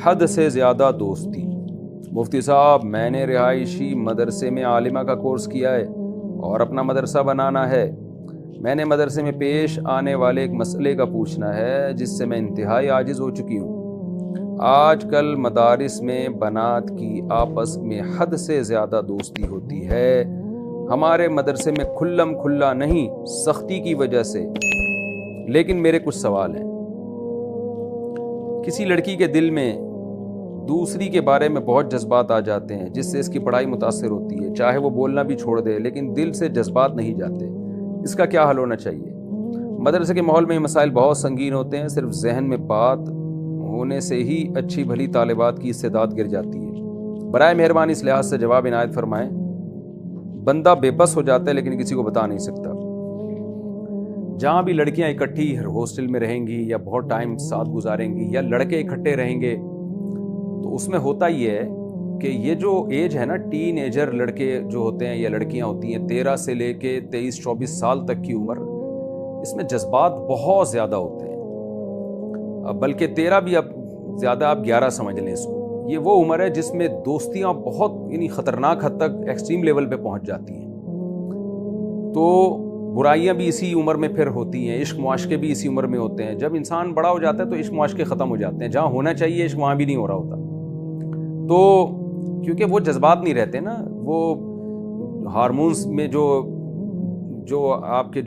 حد سے زیادہ دوستی۔ مفتی صاحب، میں نے رہائشی مدرسے میں عالمہ کا کورس کیا ہے اور اپنا مدرسہ بنانا ہے۔ میں نے مدرسے میں پیش آنے والے ایک مسئلے کا پوچھنا ہے جس سے میں انتہائی عاجز ہو چکی ہوں۔ آج کل مدارس میں بنات کی آپس میں حد سے زیادہ دوستی ہوتی ہے۔ ہمارے مدرسے میں کھلم کھلا نہیں، سختی کی وجہ سے۔ لیکن میرے کچھ سوال ہیں۔ کسی لڑکی کے دل میں دوسری کے بارے میں بہت جذبات آ جاتے ہیں جس سے اس کی پڑھائی متاثر ہوتی ہے، چاہے وہ بولنا بھی چھوڑ دے، لیکن دل سے جذبات نہیں جاتے۔ اس کا کیا حل ہونا چاہیے؟ مدرسے کے ماحول میں یہ مسائل بہت سنگین ہوتے ہیں، صرف ذہن میں بات ہونے سے ہی اچھی بھلی طالبات کی استعداد گر جاتی ہے۔ برائے مہربانی اس لحاظ سے جواب عنایت فرمائیں۔ بندہ بے بس ہو جاتا ہے لیکن کسی کو بتا نہیں سکتا۔ جہاں بھی لڑکیاں اکٹھی ہاسٹل میں رہیں گی یا بہت ٹائم ساتھ گزاریں گی یا لڑکے اکٹھے رہیں گے، تو اس میں ہوتا یہ ہے کہ یہ جو ایج ہے نا، ٹین ایجر لڑکے جو ہوتے ہیں یا لڑکیاں ہوتی ہیں، 13 سے لے کے 23-24 سال تک کی عمر، اس میں جذبات بہت زیادہ ہوتے ہیں، بلکہ 13 بھی اب زیادہ، آپ 11 سمجھ لیں اس کو۔ یہ وہ عمر ہے جس میں دوستیاں بہت خطرناک حد تک ایکسٹریم لیول پہ پہنچ جاتی ہیں۔ تو برائیاں بھی اسی عمر میں پھر ہوتی ہیں، عشق معاشقے بھی اسی عمر میں ہوتے ہیں۔ جب انسان بڑا ہو جاتا ہے تو عشق معاشقے ختم ہو جاتے ہیں، جہاں ہونا چاہیے عشق وہاں بھی نہیں ہو رہا ہوتا۔ تو کیونکہ وہ جذبات نہیں رہتے نا، وہ ہارمونز میں جو آپ کے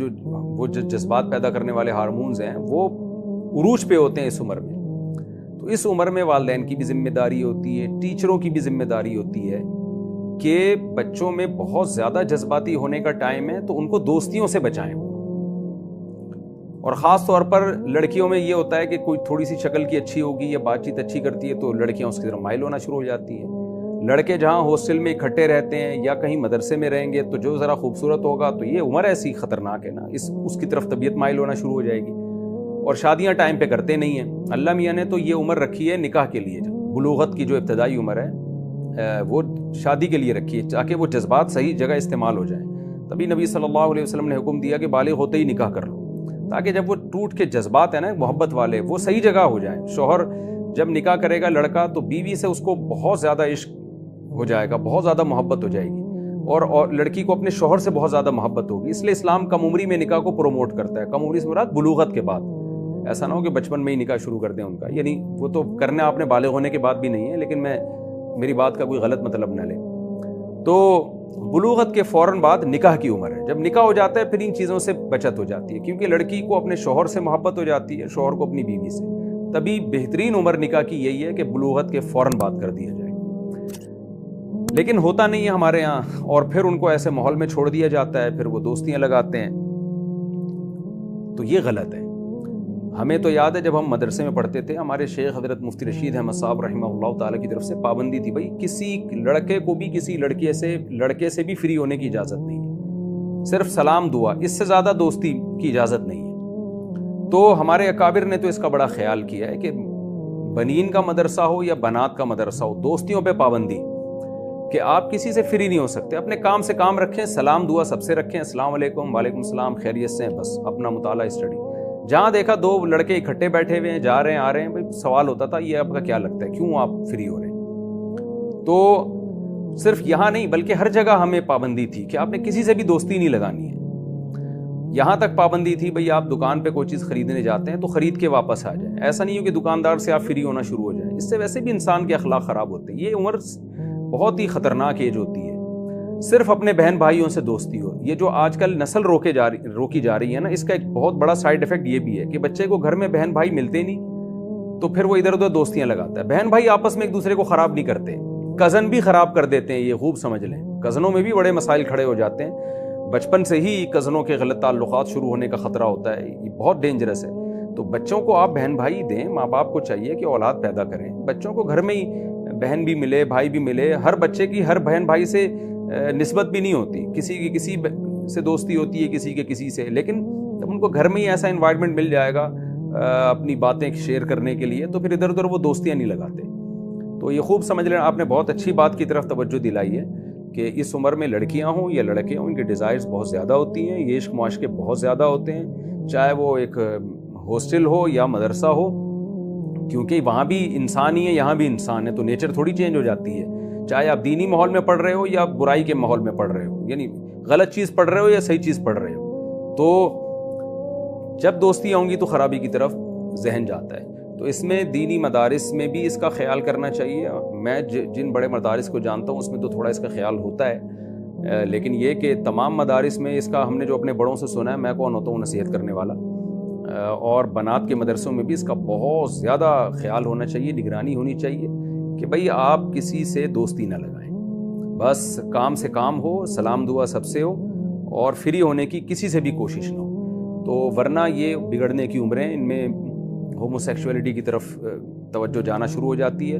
وہ جذبات پیدا کرنے والے ہارمونز ہیں وہ عروج پہ ہوتے ہیں اس عمر میں۔ تو اس عمر میں والدین کی بھی ذمہ داری ہوتی ہے، ٹیچروں کی بھی ذمہ داری ہوتی ہے کہ بچوں میں بہت زیادہ جذباتی ہونے کا ٹائم ہے تو ان کو دوستیوں سے بچائیں۔ اور خاص طور پر لڑکیوں میں یہ ہوتا ہے کہ کوئی تھوڑی سی شکل کی اچھی ہوگی یا بات چیت اچھی کرتی ہے تو لڑکیاں اس کی طرف مائل ہونا شروع ہو جاتی ہیں۔ لڑکے جہاں ہاسٹل میں اکٹھے رہتے ہیں یا کہیں مدرسے میں رہیں گے تو جو ذرا خوبصورت ہوگا تو یہ عمر ایسی خطرناک ہے نا، اس کی طرف طبیعت مائل ہونا شروع ہو جائے گی۔ اور شادیاں ٹائم پہ کرتے نہیں ہیں۔ اللہ میاں نے تو یہ عمر رکھی ہے نکاح کے لیے، بلوغت کی جو ابتدائی عمر ہے وہ شادی کے لیے رکھی ہے تاکہ وہ جذبات صحیح جگہ استعمال ہو جائیں۔ تبھی نبی صلی اللہ علیہ وسلم نے حکم دیا کہ بالغ ہوتے ہی نکاح کر لو، تاکہ جب وہ ٹوٹ کے جذبات ہیں نا محبت والے وہ صحیح جگہ ہو جائیں۔ شوہر جب نکاح کرے گا لڑکا تو بیوی سے اس کو بہت زیادہ عشق ہو جائے گا، بہت زیادہ محبت ہو جائے گی، اور لڑکی کو اپنے شوہر سے بہت زیادہ محبت ہوگی۔ اس لیے اسلام کم عمری میں نکاح کو پروموٹ کرتا ہے۔ کم عمری سے مراد بلوغت کے بعد، ایسا نہ ہو کہ بچپن میں ہی نکاح شروع کر دیں ان کا، یعنی وہ تو کرنا آپ نے بالغ ہونے کے بعد بھی نہیں ہے، لیکن میری بات کا کوئی غلط مطلب نہ لیں۔ تو بلوغت کے فوراً بعد نکاح کی عمر ہے۔ جب نکاح ہو جاتا ہے پھر ان چیزوں سے بچت ہو جاتی ہے، کیونکہ لڑکی کو اپنے شوہر سے محبت ہو جاتی ہے، شوہر کو اپنی بیوی سے۔ تبھی بہترین عمر نکاح کی یہی ہے کہ بلوغت کے فوراً بعد کر دیا جائے۔ لیکن ہوتا نہیں ہے ہمارے ہاں، اور پھر ان کو ایسے ماحول میں چھوڑ دیا جاتا ہے، پھر وہ دوستیاں لگاتے ہیں، تو یہ غلط ہے۔ ہمیں تو یاد ہے جب ہم مدرسے میں پڑھتے تھے، ہمارے شیخ حضرت مفتی رشید احمد صاحب رحمہ اللہ تعالیٰ کی طرف سے پابندی تھی، بھائی کسی لڑکے کو بھی کسی لڑکے سے بھی فری ہونے کی اجازت نہیں ہے، صرف سلام دعا، اس سے زیادہ دوستی کی اجازت نہیں ہے۔ تو ہمارے اکابر نے تو اس کا بڑا خیال کیا ہے کہ بنین کا مدرسہ ہو یا بنات کا مدرسہ ہو، دوستیوں پہ پابندی کہ آپ کسی سے فری نہیں ہو سکتے، اپنے کام سے کام رکھیں، سلام دعا سب سے رکھیں، السلام علیکم، وعلیکم السلام، خیریت سے ہیں، بس اپنا مطالعہ اسٹڈی۔ جہاں دیکھا دو لڑکے اکٹھے بیٹھے ہوئے ہیں، جا رہے ہیں آ رہے ہیں، بھائی سوال ہوتا تھا یہ آپ کا کیا لگتا ہے، کیوں آپ فری ہو رہے ہیں؟ تو صرف یہاں نہیں بلکہ ہر جگہ ہمیں پابندی تھی کہ آپ نے کسی سے بھی دوستی نہیں لگانی ہے۔ یہاں تک پابندی تھی بھئی آپ دکان پہ کوئی چیز خریدنے جاتے ہیں تو خرید کے واپس آ جائیں، ایسا نہیں ہو کہ دکاندار سے آپ فری ہونا شروع ہو جائیں، اس سے ویسے بھی انسان کے اخلاق خراب ہوتے ہیں۔ یہ عمر بہت ہی خطرناک ایج ہوتی ہے۔ صرف اپنے بہن بھائیوں سے دوستی ہو، یہ جو آج کل نسل روکی جا رہی ہے نا، اس کا ایک بہت بڑا سائیڈ ایفیکٹ یہ بھی ہے کہ بچے کو گھر میں بہن بھائی ملتے نہیں تو پھر وہ ادھر ادھر دوستیاں لگاتا ہے۔ بہن بھائی آپس میں ایک دوسرے کو خراب نہیں کرتے، کزن بھی خراب کر دیتے ہیں، یہ خوب سمجھ لیں۔ کزنوں میں بھی بڑے مسائل کھڑے ہو جاتے ہیں، بچپن سے ہی کزنوں کے غلط تعلقات شروع ہونے کا خطرہ ہوتا ہے، یہ بہت ڈینجرس ہے۔ تو بچوں کو آپ بہن بھائی دیں، ماں باپ کو چاہیے کہ اولاد پیدا کریں، بچوں کو گھر میں ہی بہن بھی ملے، بھائی بھی ملے۔ ہر بچے کی ہر بہن بھائی سے نسبت بھی نہیں ہوتی، کسی کی کسی سے دوستی ہوتی ہے، کسی کے کسی سے، لیکن جب ان کو گھر میں ہی ایسا انوائرمنٹ مل جائے گا اپنی باتیں شیئر کرنے کے لیے تو پھر ادھر ادھر وہ دوستیاں نہیں لگاتے۔ تو یہ خوب سمجھ لیں، آپ نے بہت اچھی بات کی طرف توجہ دلائی ہے کہ اس عمر میں لڑکیاں ہوں یا لڑکے ہوں، ان کی ڈیزائرز بہت زیادہ ہوتی ہیں، یہ عشق معاشقے بہت زیادہ ہوتے ہیں، چاہے وہ ایک ہاسٹل ہو یا مدرسہ ہو۔ کیونکہ وہاں بھی انسان ہی ہے، یہاں بھی انسان ہے، تو نیچر تھوڑی چینج ہو جاتی ہے، چاہے آپ دینی ماحول میں پڑھ رہے ہو یا برائی کے ماحول میں پڑھ رہے ہو، یعنی غلط چیز پڑھ رہے ہو یا صحیح چیز پڑھ رہے ہو، تو جب دوستیاں ہوں گی تو خرابی کی طرف ذہن جاتا ہے۔ تو اس میں دینی مدارس میں بھی اس کا خیال کرنا چاہیے۔ میں جن بڑے مدارس کو جانتا ہوں اس میں تو تھوڑا اس کا خیال ہوتا ہے، لیکن یہ کہ تمام مدارس میں اس کا ہم نے جو اپنے بڑوں سے سنا ہے، میں کون ہوتا ہوں نصیحت کرنے والا، اور بنات کے مدرسوں میں بھی اس کا بہت زیادہ خیال ہونا چاہیے، نگرانی ہونی چاہیے کہ بھئی آپ کسی سے دوستی نہ لگائیں، بس کام سے کام ہو، سلام دعا سب سے ہو، اور فری ہونے کی کسی سے بھی کوشش نہ ہو، تو ورنہ یہ بگڑنے کی عمریں، ان میں ہومو سیکشولیٹی کی طرف توجہ جانا شروع ہو جاتی ہے،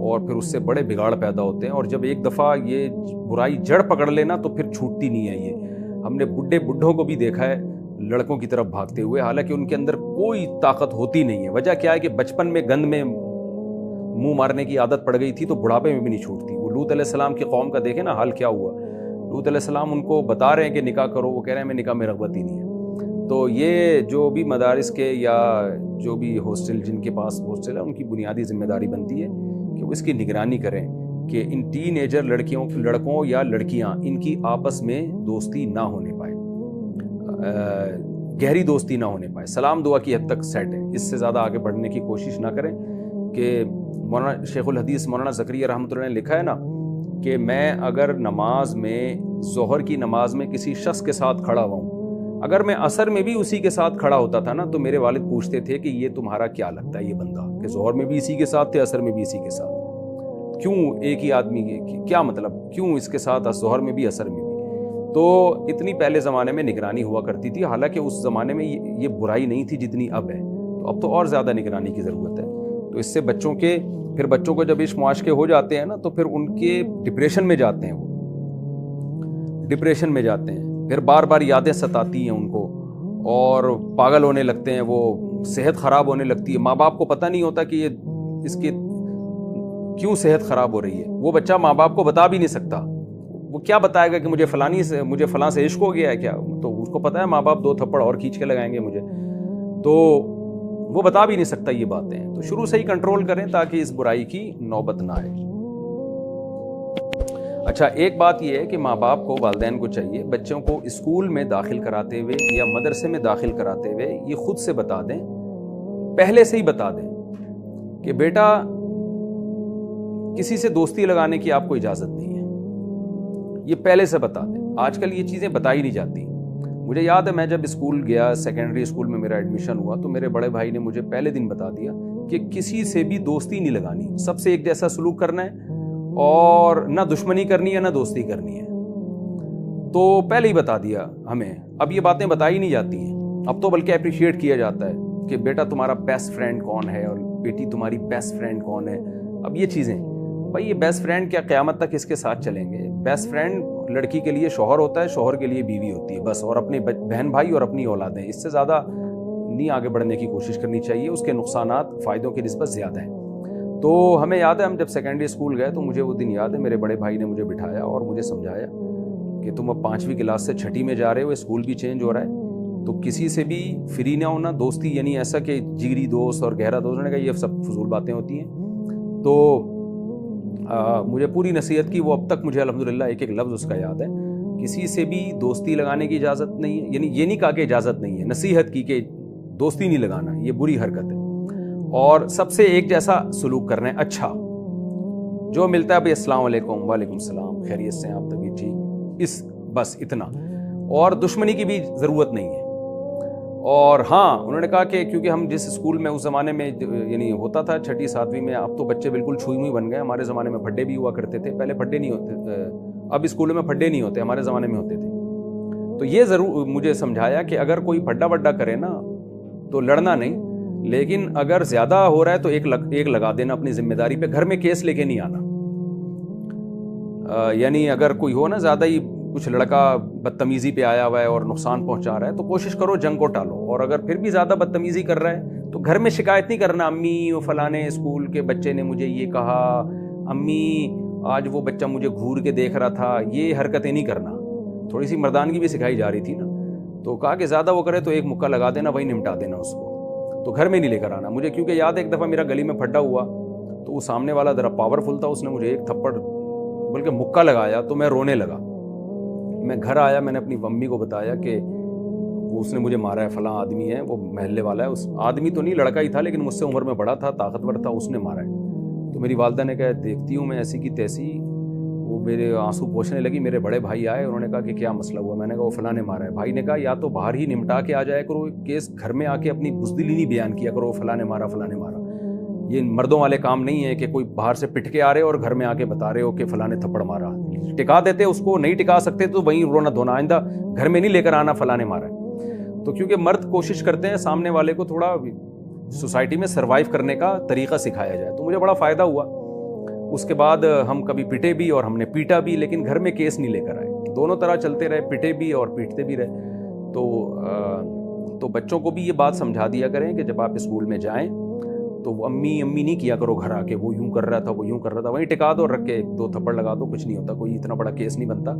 اور پھر اس سے بڑے بگاڑ پیدا ہوتے ہیں، اور جب ایک دفعہ یہ برائی جڑ پکڑ لینا تو پھر چھوٹتی نہیں ہے۔ یہ ہم نے بڈھوں کو بھی دیکھا ہے لڑکوں کی طرف بھاگتے ہوئے، حالانکہ ان کے اندر کوئی طاقت ہوتی نہیں ہے۔ وجہ کیا ہے کہ بچپن میں گند میں منہ مارنے کی عادت پڑ گئی تھی، تو بڑھاپے میں بھی نہیں چھوٹتی۔ وہ لوط علیہ السلام کی قوم کا دیکھیں نا حال کیا ہوا، لوط علیہ السلام ان کو بتا رہے ہیں کہ نکاح کرو، وہ کہہ رہے ہیں میں نکاح میں رغبت ہی نہیں ہے۔ تو یہ جو بھی مدارس کے یا جو بھی ہاسٹل جن کے پاس ہاسٹل ہے، ان کی بنیادی ذمہ داری بنتی ہے کہ وہ اس کی نگرانی کریں کہ ان ٹین ایجر لڑکوں یا لڑکیاں ان کی آپس میں دوستی نہ ہونے پائے، گہری دوستی نہ ہونے پائے، سلام دعا کی حد تک سیٹ ہے، اس سے زیادہ آگے بڑھنے کی کوشش نہ کریں۔ کہ مولانا شیخ الحدیث مولانا زکریا رحمۃ اللہ نے لکھا ہے نا کہ میں اگر نماز میں ظہر کی نماز میں کسی شخص کے ساتھ کھڑا ہوا ہوں، اگر میں عصر میں بھی اسی کے ساتھ کھڑا ہوتا تھا نا، تو میرے والد پوچھتے تھے کہ یہ تمہارا کیا لگتا ہے یہ بندہ، کہ ظہر میں بھی اسی کے ساتھ تھے، عصر میں بھی اسی کے ساتھ، کیوں ایک ہی آدمی کے کیا مطلب، کیوں اس کے ساتھ ظہر میں بھی عصر میں بھی؟ تو اتنی پہلے زمانے میں نگرانی ہوا کرتی تھی، حالانکہ اس زمانے میں یہ برائی نہیں تھی جتنی اب ہے، تو اب تو اور زیادہ نگرانی کی ضرورت ہے۔ تو اس سے بچوں کو جب عشق معاشقے ہو جاتے ہیں نا، تو پھر ان کے ڈپریشن میں جاتے ہیں، وہ ڈپریشن میں جاتے ہیں، پھر بار بار یادیں ستاتی ہیں ان کو، اور پاگل ہونے لگتے ہیں، وہ صحت خراب ہونے لگتی ہے۔ ماں باپ کو پتہ نہیں ہوتا کہ یہ اس کی کیوں صحت خراب ہو رہی ہے، وہ بچہ ماں باپ کو بتا بھی نہیں سکتا، وہ کیا بتائے گا کہ مجھے فلاں سے عشق ہو گیا ہے کیا، تو اس کو پتہ ہے ماں باپ 2 تھپڑ اور کھینچ کے لگائیں گے مجھے، تو وہ بتا بھی نہیں سکتا یہ باتیں۔ تو شروع سے ہی کنٹرول کریں تاکہ اس برائی کی نوبت نہ آئے۔ اچھا، ایک بات یہ ہے کہ ماں باپ کو، والدین کو چاہیے بچوں کو اسکول میں داخل کراتے ہوئے یا مدرسے میں داخل کراتے ہوئے یہ خود سے بتا دیں، پہلے سے ہی بتا دیں کہ بیٹا کسی سے دوستی لگانے کی آپ کو اجازت نہیں ہے، یہ پہلے سے بتا دیں۔ آج کل یہ چیزیں بتائی نہیں جاتی۔ مجھے یاد ہے میں جب اسکول گیا، سیکنڈری اسکول میں میرا ایڈمیشن ہوا، تو میرے بڑے بھائی نے مجھے پہلے دن بتا دیا کہ کسی سے بھی دوستی نہیں لگانی، سب سے ایک جیسا سلوک کرنا ہے، اور نہ دشمنی کرنی ہے نہ دوستی کرنی ہے۔ تو پہلے ہی بتا دیا ہمیں۔ اب یہ باتیں بتائی نہیں جاتی ہیں، اب تو بلکہ اپریشیٹ کیا جاتا ہے کہ بیٹا تمہارا بیسٹ فرینڈ کون ہے، اور بیٹی تمہاری بیسٹ فرینڈ کون ہے۔ اب یہ چیزیں، بھائی یہ بیسٹ فرینڈ کیا قیامت تک اس کے ساتھ چلیں گے؟ بیسٹ فرینڈ لڑکی کے لیے شوہر ہوتا ہے، شوہر کے لیے بیوی ہوتی ہے بس، اور اپنے بہن بھائی اور اپنی اولادیں، اس سے زیادہ نہیں آگے بڑھنے کی کوشش کرنی چاہیے، اس کے نقصانات فائدوں کی نسبت زیادہ ہیں۔ تو ہمیں یاد ہے ہم جب سیکنڈری اسکول گئے تو مجھے وہ دن یاد ہے، میرے بڑے بھائی نے مجھے بٹھایا اور مجھے سمجھایا کہ تم اب 5ویں کلاس سے 6ٹھی میں جا رہے ہو، اسکول بھی چینج ہو رہا ہے، تو کسی سے بھی فری نہ ہونا، دوستی یعنی ایسا کہ جگری دوست اور گہرا دوست ہونے کا، یہ سب فضول باتیں ہوتی ہیں۔ تو مجھے پوری نصیحت کی، وہ اب تک مجھے الحمدللہ ایک ایک لفظ اس کا یاد ہے۔ کسی سے بھی دوستی لگانے کی اجازت نہیں ہے، یعنی یہ نہیں کہا کہ اجازت نہیں ہے، نصیحت کی کہ دوستی نہیں لگانا، یہ بری حرکت ہے، اور سب سے ایک جیسا سلوک کرنا ہے۔ اچھا جو ملتا ہے بھائی السلام علیکم، وعلیکم السلام، خیریت سے ہیں آپ، طبیعت ٹھیک، بس اتنا، اور دشمنی کی بھی ضرورت نہیں ہے۔ اور ہاں انہوں نے کہا کہ کیونکہ ہم جس اسکول میں اس زمانے میں یعنی ہوتا تھا 6ٹھی 7ویں میں، اب تو بچے بالکل چھوئی ہوئی بن گئے، ہمارے زمانے میں پھڈے بھی ہوا کرتے تھے، پہلے پھڈے نہیں ہوتے، اب اسکولوں میں پھڈے نہیں ہوتے، ہمارے زمانے میں ہوتے تھے۔ تو یہ ضرور مجھے سمجھایا کہ اگر کوئی پھڈا وڈا کرے نا تو لڑنا نہیں، لیکن اگر زیادہ ہو رہا ہے تو ایک لگا دینا اپنی ذمہ داری پہ، گھر میں کیس لے کے نہیں آنا۔ یعنی اگر کوئی ہو نا زیادہ ہی کچھ لڑکا بدتمیزی پہ آیا ہوا ہے اور نقصان پہنچا رہا ہے، تو کوشش کرو جنگ کو ٹالو، اور اگر پھر بھی زیادہ بدتمیزی کر رہا ہے تو گھر میں شکایت نہیں کرنا، امی وہ فلانے اسکول کے بچے نے مجھے یہ کہا، امی آج وہ بچہ مجھے گھور کے دیکھ رہا تھا، یہ حرکتیں نہیں کرنا۔ تھوڑی سی مردانگی بھی سکھائی جا رہی تھی نا، تو کہا کہ زیادہ وہ کرے تو ایک مکہ لگا دینا، وہی نمٹا دینا اس کو۔ تو گھر میں نہیں لے کر آنا مجھے، کیونکہ یاد ہے ایک دفعہ میرا گلی میں پھڈا ہوا تو وہ سامنے والا ذرا پاورفل تھا، اس نے مجھے ایک تھپڑ بلکہ مکہ لگایا تو میں رونے لگا. میں گھر آیا، میں نے اپنی امی کو بتایا کہ وہ اس نے مجھے مارا ہے، فلاں آدمی ہے، وہ محلے والا ہے. اس آدمی تو نہیں، لڑکا ہی تھا لیکن مجھ سے عمر میں بڑا تھا، طاقتور تھا، اس نے مارا ہے. تو میری والدہ نے کہا دیکھتی ہوں میں ایسی کی تیسی. وہ میرے آنسو پوچھنے لگی. میرے بڑے بھائی آئے، انہوں نے کہا کہ کیا مسئلہ ہوا؟ میں نے کہا وہ فلاں نے مارا ہے. بھائی نے کہا یا تو باہر ہی نمٹا کے آ جایا کرو کیس، گھر میں آ کے اپنی بزدلی نہیں بیان کیا کرو فلاں نے مارا فلاں نے مارا. یہ مردوں والے کام نہیں ہے کہ کوئی باہر سے پٹ کے آ رہے اور گھر میں آ کے بتا رہے ہو کہ فلاں نے تھپڑ مارا. ٹکا دیتے اس کو، نہیں ٹکا سکتے تو وہیں رونا دھونا، آئندہ گھر میں نہیں لے کر آنا فلاں نے مارا ہے. تو کیونکہ مرد کوشش کرتے ہیں سامنے والے کو تھوڑا سوسائٹی میں سروائیو کرنے کا طریقہ سکھایا جائے، تو مجھے بڑا فائدہ ہوا. اس کے بعد ہم کبھی پٹے بھی اور ہم نے پیٹا بھی، لیکن گھر میں کیس نہیں لے کر آئے. دونوں طرح چلتے رہے، پٹے بھی اور پیٹتے بھی رہے. تو بچوں کو بھی یہ بات سمجھا دیا کریں کہ جب آپ اسکول میں جائیں تو وہ امی نہیں کیا کرو گھر آ کے، وہ یوں کر رہا تھا وہ یوں کر رہا تھا، وہیں ٹکا دو، رکھ کے 2 تھپڑ لگا دو، کچھ نہیں ہوتا، کوئی اتنا بڑا کیس نہیں بنتا.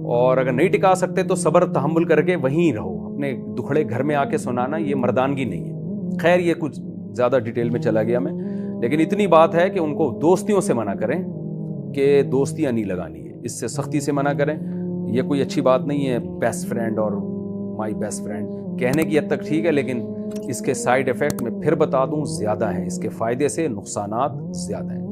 اور اگر نہیں ٹکا سکتے تو صبر تحمل کر کے وہیں رہو. اپنے دکھڑے گھر میں آ کے سنانا یہ مردانگی نہیں ہے. خیر یہ کچھ زیادہ ڈیٹیل میں چلا گیا میں، لیکن اتنی بات ہے کہ ان کو دوستیوں سے منع کریں کہ دوستیاں نہیں لگانی ہے، اس سے سختی سے منع کریں. یہ کوئی اچھی بات نہیں ہے بیسٹ فرینڈ اور مائی بیسٹ فرینڈ، کہنے کی حد تک ٹھیک ہے، لیکن اس کے سائیڈ ایفیکٹ میں پھر بتا دوں زیادہ ہیں، اس کے فائدے سے نقصانات زیادہ ہیں.